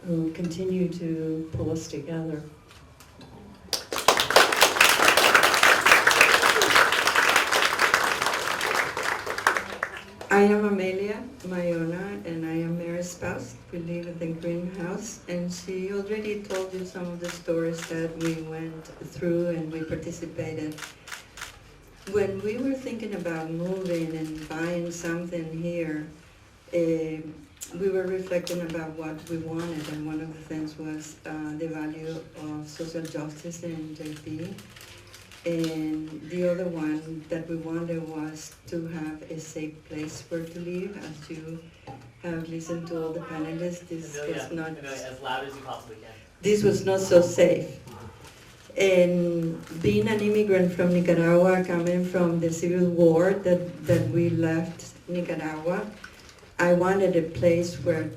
who continue to pull us together. I am Amelia Mayona, and I am Mary's spouse. We live in the greenhouse, and she already told you some of the stories that we went through and we participated. When we were thinking about moving and buying something here, we were reflecting about what we wanted, and one of the things was the value of social justice in JP. And the other one that we wanted was to have a safe place where to live. As you have listened to all the panelists, this was not as loud as you possibly can. This was not so safe. And being an immigrant from Nicaragua, coming from the civil war that we left Nicaragua, I wanted a place where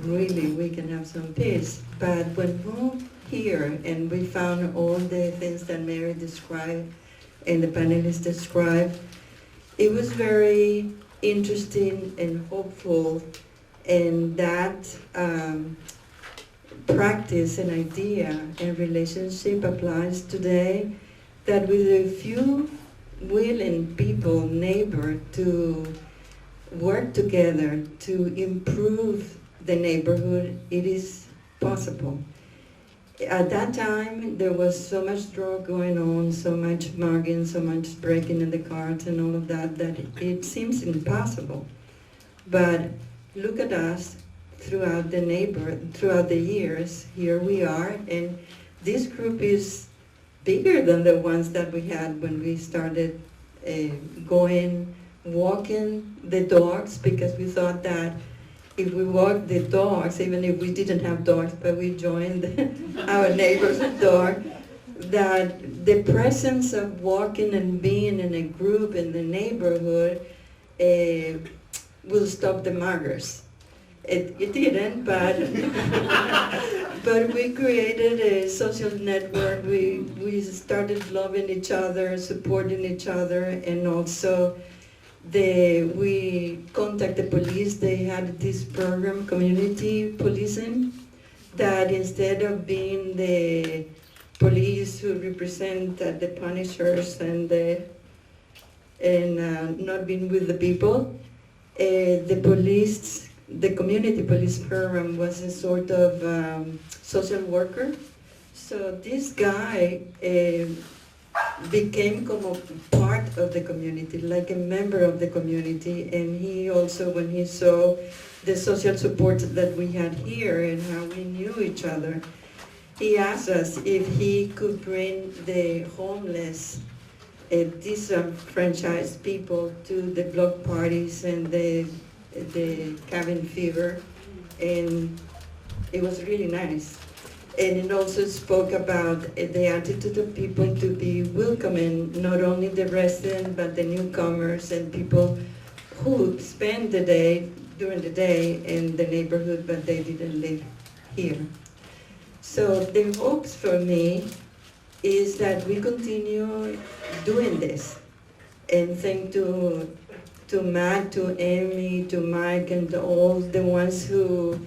really we can have some peace. But when we moved here and we found all the things that Mary described and the panelists described, it was very interesting and hopeful, and that practice and idea and relationship applies today, that with a few willing people, neighbor, to work together to improve the neighborhood, it is possible. At that time, there was so much drug going on, so much mugging, so much breaking in the cars and all of that, that it seems impossible. But look at us throughout the years, here we are, and this group is bigger than the ones that we had when we started walking the dogs, because we thought that if we walked the dogs, even if we didn't have dogs, but we joined our neighbor's dog, that the presence of walking and being in a group in the neighborhood will stop the muggers. It didn't, but but we created a social network. We started loving each other, supporting each other, and also we contact the police. They had this program, community policing, that instead of being the police who represent the punishers and not being with the people, the community police program was a sort of social worker. So this guy became como part of the community, like a member of the community, and he also, when he saw the social support that we had here and how we knew each other, he asked us if he could bring the homeless, disenfranchised people to the block parties and the cabin fever, and it was really nice. And it also spoke about the attitude of people to be welcoming, not only the residents, but the newcomers and people who spend the day, during the day in the neighborhood, but they didn't live here. So the hopes for me is that we continue doing this. And thank to Matt, to Amy, to Mike, and all the ones who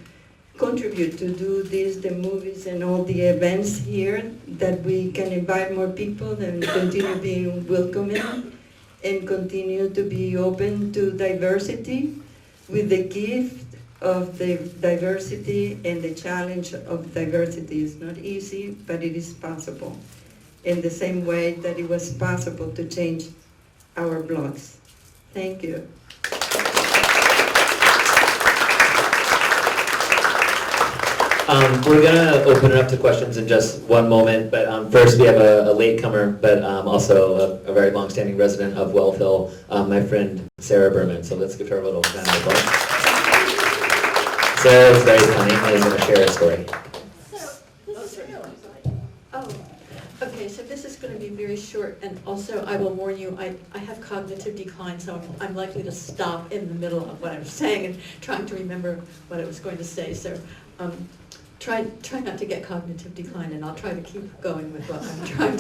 contribute to do this, the movies and all the events here, that we can invite more people and continue being welcoming and continue to be open to diversity with the gift of the diversity and the challenge of diversity. It's not easy, but it is possible. In the same way that it was possible to change our blocks. Thank you. We're going to open it up to questions in just one moment, but first we have a latecomer, but also a very long-standing resident of Wellville, my friend Sarah Berman. So let's give her a little round of applause. Sarah is very funny and is going to share a story. Okay, so this is going to be very short, and also I will warn you, I have cognitive decline, so I'm likely to stop in the middle of what I'm saying and trying to remember what I was going to say. So try not to get cognitive decline, and I'll try to keep going with what I'm trying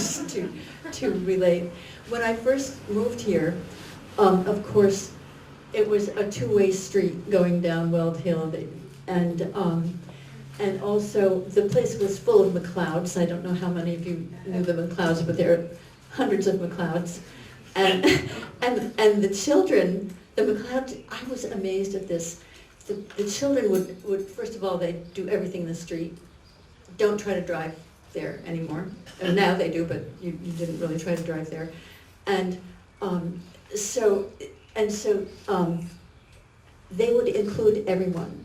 to relate. When I first moved here, of course, it was a two-way street going down Weld Hill, and and also the place was full of McLeods. I don't know how many of you knew the McLeods, but there are hundreds of McLeods. And, and the children, the McLeods, I was amazed at this. The children would, first of all, they do everything in the street. Don't try to drive there anymore. And now they do, but you didn't really try to drive there. And so they would include everyone.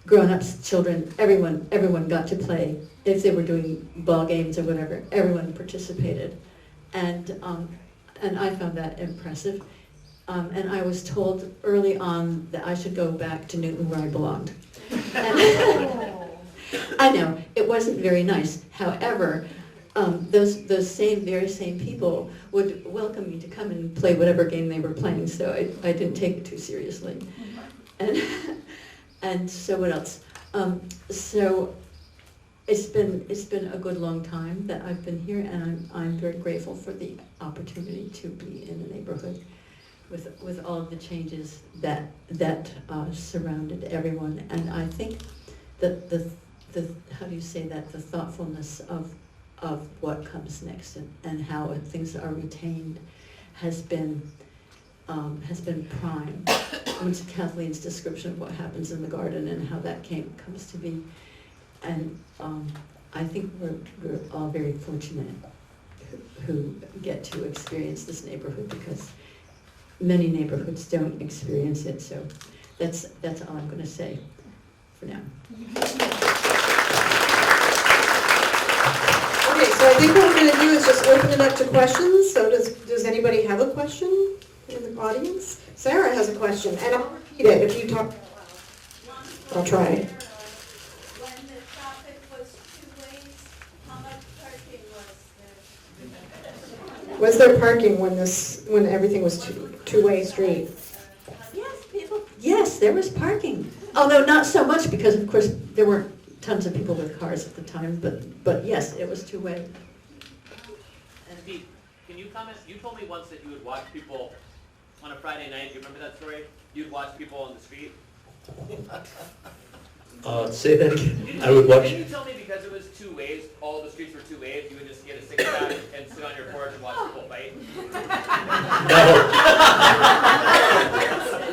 Grown-ups, children, everyone got to play. If they were doing ball games or whatever, everyone participated. And I found that impressive. And I was told early on that I should go back to Newton where I belonged. I know, it wasn't very nice. However, those very same people would welcome me to come and play whatever game they were playing, so I didn't take it too seriously. And so what else? So it's been a good long time that I've been here, and I'm very grateful for the opportunity to be in the neighborhood with all of the changes that surrounded everyone. And I think that the how do you say that, the thoughtfulness of what comes next and how things are retained has been prime. With Kathleen's description of what happens in the garden and how that comes to be. And I think we're all very fortunate who get to experience this neighborhood, because many neighborhoods don't experience it. So that's all I'm going to say for now. Okay, so I think what we're going to do is just open it up to questions. So does anybody have a question in the audience? Sarah has a question, and I'll repeat it if you talk. I'll try. When the traffic was 2 ways, how much parking was there? Was there parking when everything was two-way street? Yes, there was parking. Although not so much, because of course there weren't tons of people with cars at the time, but yes, it was two-way. And Pete, can you comment? You told me once that you would watch people on a Friday night. Do you remember that story? You'd watch people on the street. Say that again. I would watch. Didn't you tell me because it was 2 ways, all the streets were 2 ways, you would just get a six-pack and sit on your porch and watch people fight?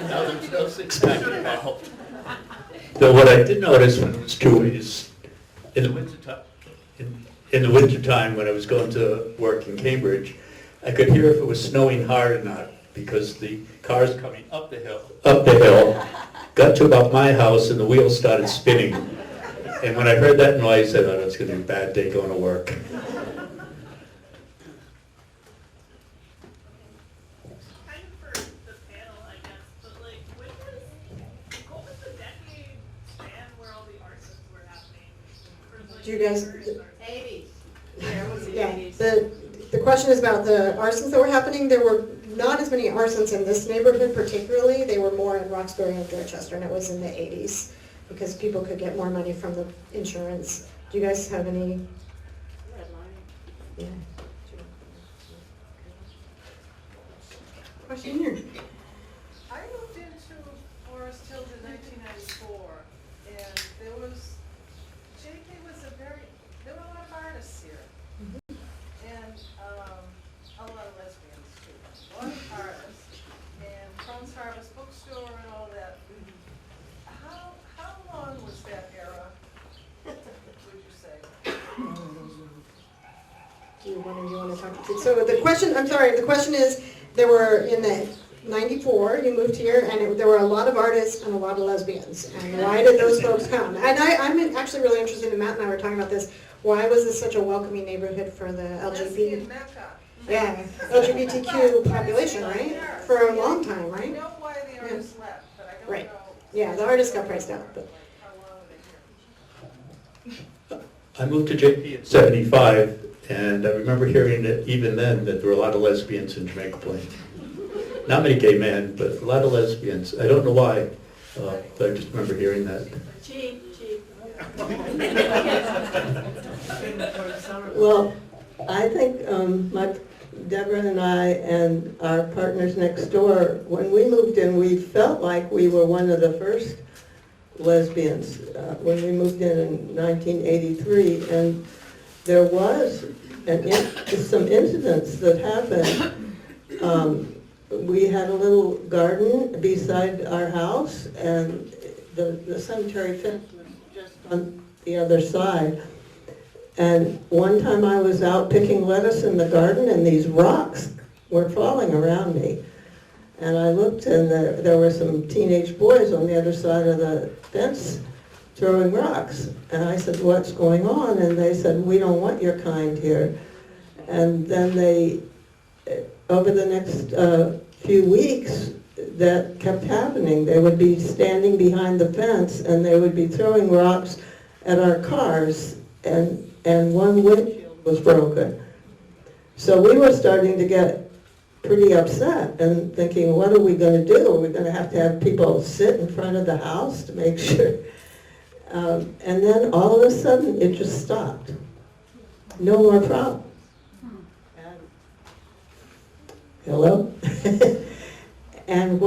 No, there's no six-pack involved. Though what I did notice when it was 2 ways, in the wintertime when I was going to work in Cambridge, I could hear if it was snowing hard or not, because the cars coming up the hill, got to about my house and the wheels started spinning. And when I heard that noise, I thought it was going to be a bad day going to work. Kind of for the panel, I guess, but like, what was the decade span where all the arsons were happening? Or, like, Do you guys? 80s. Yeah. The question is about the arsons that were happening. There were not as many arsons in this neighborhood particularly. They were more in Roxbury and Dorchester, and it was in the 80s because people could get more money from the insurance. Do you guys have any? Yeah. Question here. I moved into Forest Hills in 1994, and there were a lot of artists here, and a lot of lesbians too. A lot of artists, and Crohn's Harvest Bookstore and all that. How long was that era, would you say? Do you want to talk? So the question is, there were in the 94, you moved here, and there were a lot of artists and a lot of lesbians. And why did those folks come? And I'm actually really interested in, Matt and I were talking about this, why was this such a welcoming neighborhood for the Lesbian Mecca. LGBTQ population, right? For a long time, I right? know why the artists left, but I don't Right. know. Yeah, the artists got priced out. But. How long were they here? I moved to JP in 75, and I remember hearing that even then that there were a lot of lesbians in Jamaica Plain. Not many gay men, but a lot of lesbians. I don't know why, but I just remember hearing that. Cheap. Well, I think Deborah and I and our partners next door, when we moved in, we felt like we were one of the first lesbians when we moved in 1983, and there was some incidents that happened. We had a little garden beside our house, and the cemetery fence was just on the other side. And one time I was out picking lettuce in the garden, and these rocks were falling around me. And I looked, and there were some teenage boys on the other side of the fence throwing rocks. And I said, "What's going on?" And they said, "We don't want your kind here." And then they, over the next few weeks, that kept happening. They would be standing behind the fence, and they would be throwing rocks at our cars, and one windshield was broken. So we were starting to get pretty upset and thinking, what are we going to do? Are we going to have people sit in front of the house to make sure? And then all of a sudden, it just stopped. No more problems. Hello? And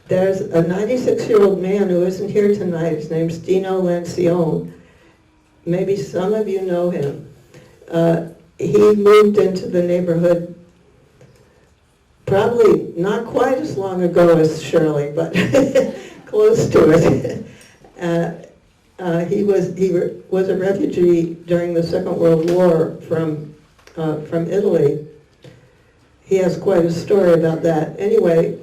there's a 96-year-old man who isn't here tonight. His name's Dino Lancione. Maybe some of you know him. He moved into the neighborhood probably not quite as long ago as Shirley, but close to it. He was a refugee during the Second World War from Italy. He has quite a story about that. Anyway,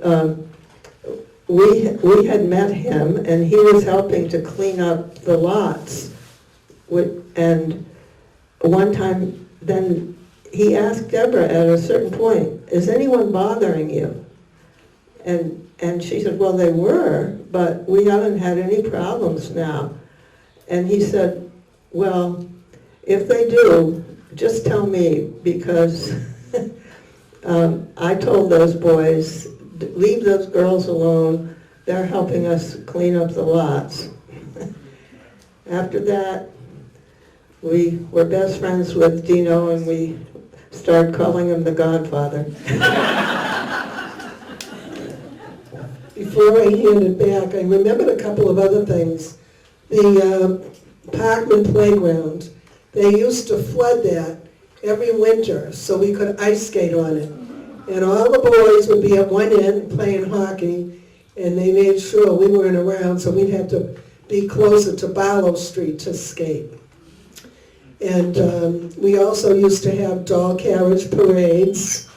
we had met him, and he was helping to clean up the lots. And one time, then he asked Deborah at a certain point, "Is anyone bothering you?" And she said, "Well, they were, but we haven't had any problems now." And he said, "Well, if they do, just tell me, because I told those boys, leave those girls alone. They're helping us clean up the lots." After that, we were best friends with Dino, and we started calling him the Godfather. Before I hand it back, I remembered a couple of other things. The Parkman playground, they used to flood that every winter so we could ice skate on it. And all the boys would be at one end playing hockey, and they made sure we weren't around, so we'd have to be closer to Barlow Street to skate. And we also used to have doll carriage parades,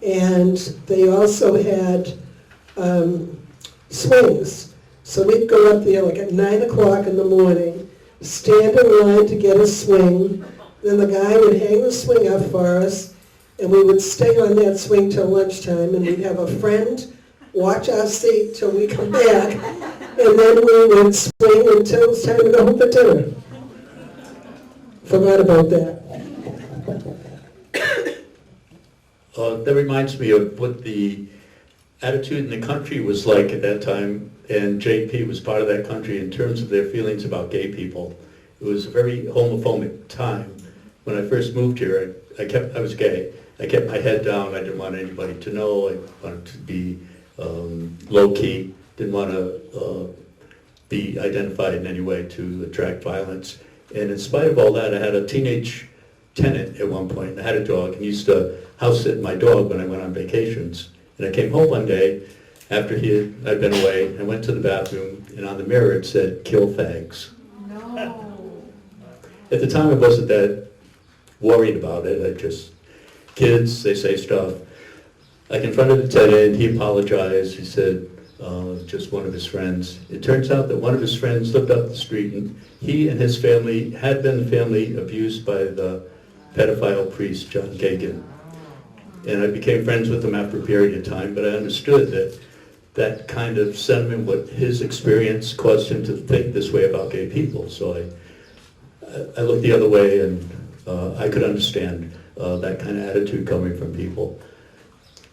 and they also had swings. So we'd go up there like at 9 o'clock in the morning, stand in line to get a swing, then the guy would hang the swing up for us, and we would stay on that swing till lunchtime, and we'd have a friend watch our seat till we come back, and then we would swing until it was time to go home for dinner. Forgot about that. That reminds me of what the attitude in the country was like at that time, and JP was part of that country in terms of their feelings about gay people. It was a very homophobic time. When I first moved here, I was gay. I kept my head down. I didn't want anybody to know. I wanted to be low-key. Didn't want to be identified in any way to attract violence. And in spite of all that, I had a teenage tenant at one point. I had a dog and used to house sit my dog when I went on vacations. And I came home one day after I'd been away. I went to the bathroom, and on the mirror it said, "Kill fags." No. At the time I wasn't that worried about it. Kids, they say stuff. I confronted the tenant. He apologized. He said, just one of his friends. It turns out that one of his friends lived up the street, and he and his family had been family abused by the pedophile priest, John Gagan. And I became friends with him after a period of time, but I understood that kind of sentiment, what his experience caused him to think this way about gay people. So I looked the other way, and I could understand that kind of attitude coming from people.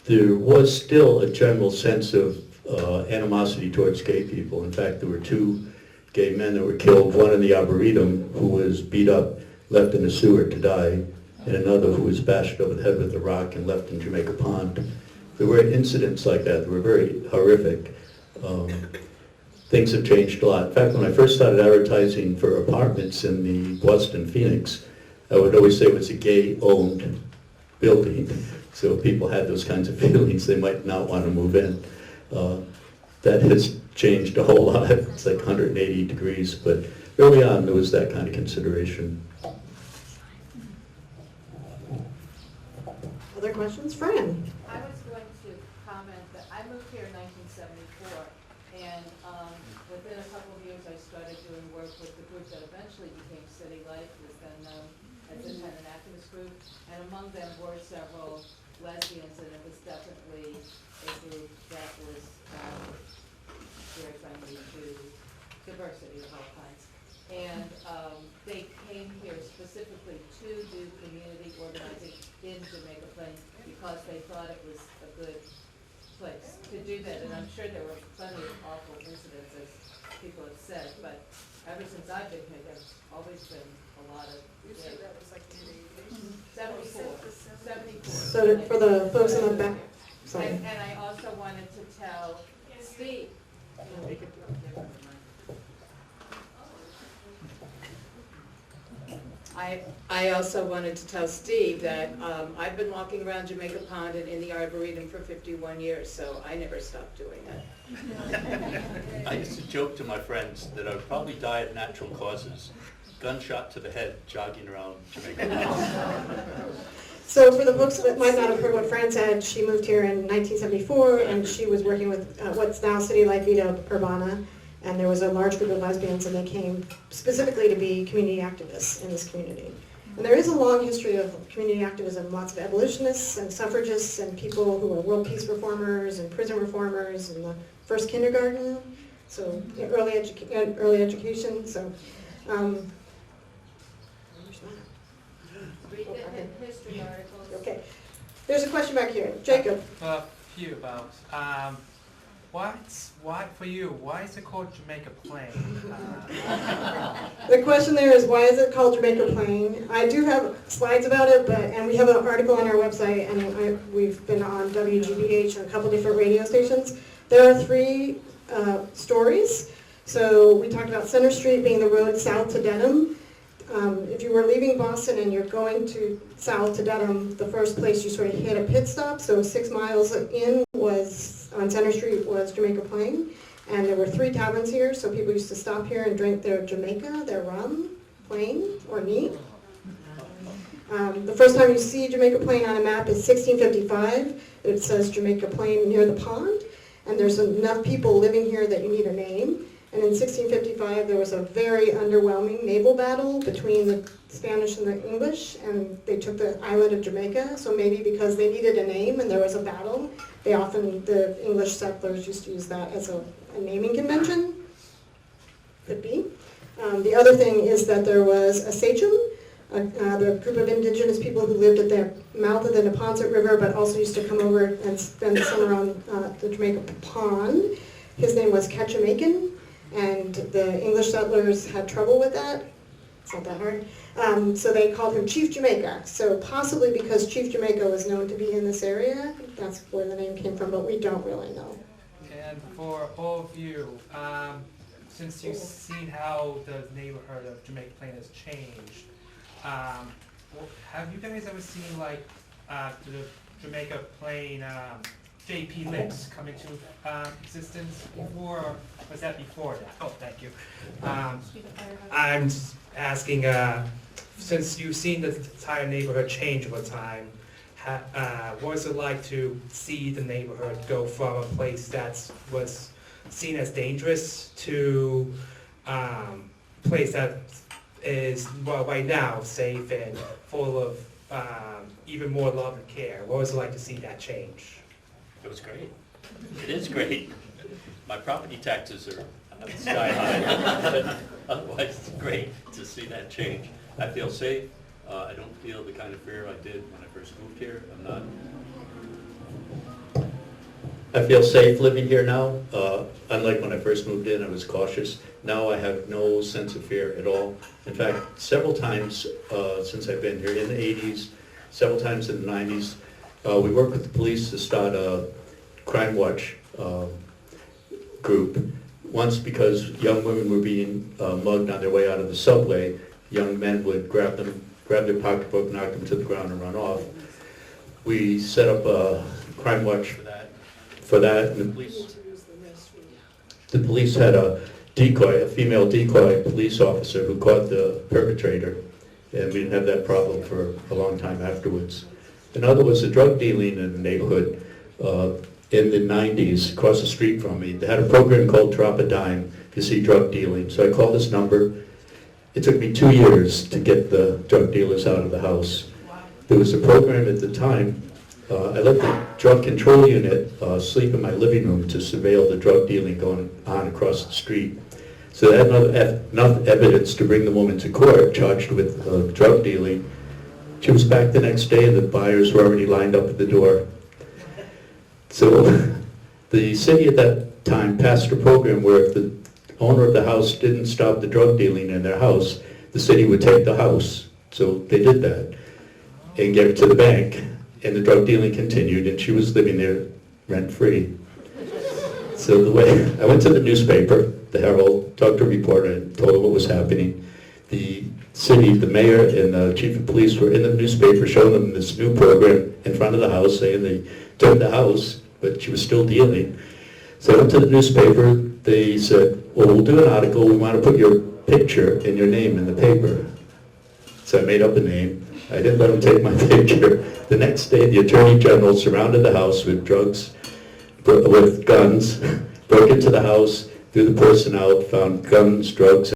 There was still a general sense of animosity towards gay people. In fact, there were 2 gay men that were killed, one in the Arboretum who was beat up, left in a sewer to die, and another who was bashed over the head with a rock and left in Jamaica Pond. There were incidents like that that were very horrific. things have changed a lot. In fact, when I first started advertising for apartments in the Boston Phoenix, I would always say it was a gay-owned building. So if people had those kinds of feelings, they might not want to move in. That has changed a whole lot. It's like 180 degrees, but early on there was that kind of consideration. Other questions? Fran? I was going to comment that I moved here in 1974, and within a couple of years, I started doing work with the group that eventually became City Life, was then known as the Tenant Activist Group, and among them were several lesbians, and it was definitely a group that was very friendly to diversity of all kinds. And they came here specifically to do community organizing in Jamaica Plain because they thought it was a good place to do that. And I'm sure there were plenty of awful incidents, as people have said, but ever since I've been here, there's always been a lot of. You said that was like in the 74. 74. So for the folks in the back, sorry. And I also wanted to tell Steve. I also wanted to tell Steve that I've been walking around Jamaica Pond and in the Arboretum for 51 years, so I never stopped doing that. I used to joke to my friends that I would probably die of natural causes. Gunshot to the head, jogging around Jamaica. So for the folks that might not have heard what Fran said, she moved here in 1974, and she was working with what's now City Life Vida Urbana, and there was a large group of lesbians, and they came specifically to be community activists in this community. And there is a long history of community activism, lots of abolitionists and suffragists and people who are world peace reformers and prison reformers and the first kindergarten, so early education. So. Read the history articles. Okay. There's a question back here. Jacob. A few about, why for you, why is it called Jamaica Plain? The question there is, why is it called Jamaica Plain? I do have slides about it, and we have an article on our website, and we've been on WGBH and a couple different radio stations. There are three stories. So we talked about Center Street being the road south to Dedham. If you were leaving Boston and you're going to south to Dedham, the first place you sort of hit a pit stop, so 6 miles in was, on Center Street, was Jamaica Plain. And there were 3 taverns here, so people used to stop here and drink their Jamaica, their rum, plain, or neat. The first time you see Jamaica Plain on a map is 1655. It says Jamaica Plain near the pond, and there's enough people living here that you need a name. And in 1655, there was a very underwhelming naval battle between the Spanish and the English, and they took the island of Jamaica. So maybe because they needed a name and there was a battle, the English settlers used to use that as a naming convention. Could be. The other thing is that there was a sachem, the group of indigenous people who lived at the mouth of the Neponset River, but also used to come over and spend the summer on the Jamaica Pond. His name was Ketchamakin. And the English settlers had trouble with that. It's not that hard. So they called him Chief Jamaica. So possibly because Chief Jamaica was known to be in this area, that's where the name came from, but we don't really know. And for all of you, since you've seen how the neighborhood of Jamaica Plain has changed, have you guys ever seen like the Jamaica Plain JP Licks come into existence before, or was that before that? Oh, thank you. I'm just asking, since you've seen the entire neighborhood change over time, what was it like to see the neighborhood go from a place that was seen as dangerous to a place that is, well, right now, safe and full of even more love and care? What was it like to see that change? It was great. It is great. My property taxes are sky high, but otherwise it's great to see that change. I feel safe. I don't feel the kind of fear I did when I first moved here. I feel safe living here now. Unlike when I first moved in, I was cautious. Now I have no sense of fear at all. In fact, several times since I've been here, in the 80s, several times in the 90s, we worked with the police to start a crime watch group once because young women were being mugged on their way out of the subway, young men would grab their pocketbook, knock them to the ground and run off. We set up a crime watch for that, and the police had a decoy, a female decoy police officer who caught the perpetrator, and we didn't have that problem for a long time afterwards. Another was the drug dealing in the neighborhood. In the 90s, across the street from me, they had a program called Drop a Dime if you see drug dealing. So I called this number. It took me 2 years to get the drug dealers out of the house. There was a program at the time. I let the drug control unit sleep in my living room to surveil the drug dealing going on across the street. So they had enough evidence to bring the woman to court charged with drug dealing. She was back the next day and the buyers were already lined up at the door. So the city at that time passed a program where if the owner of the house didn't stop the drug dealing in their house, the city would take the house. So they did that and gave it to the bank, and the drug dealing continued, and she was living there rent-free. So the way I went to the newspaper, the Herald, talked to a reporter and told her what was happening. The city, the mayor and the chief of police were in the newspaper showing them this new program in front of the house, saying they took the house, but she was still dealing. So I went to the newspaper. They said, well, we'll do an article. We want to put your picture and your name in the paper. So I made up a name. I didn't let them take my picture. The next day, the attorney general surrounded the house with drugs, with guns, broke into the house, threw the person out, found guns, drugs,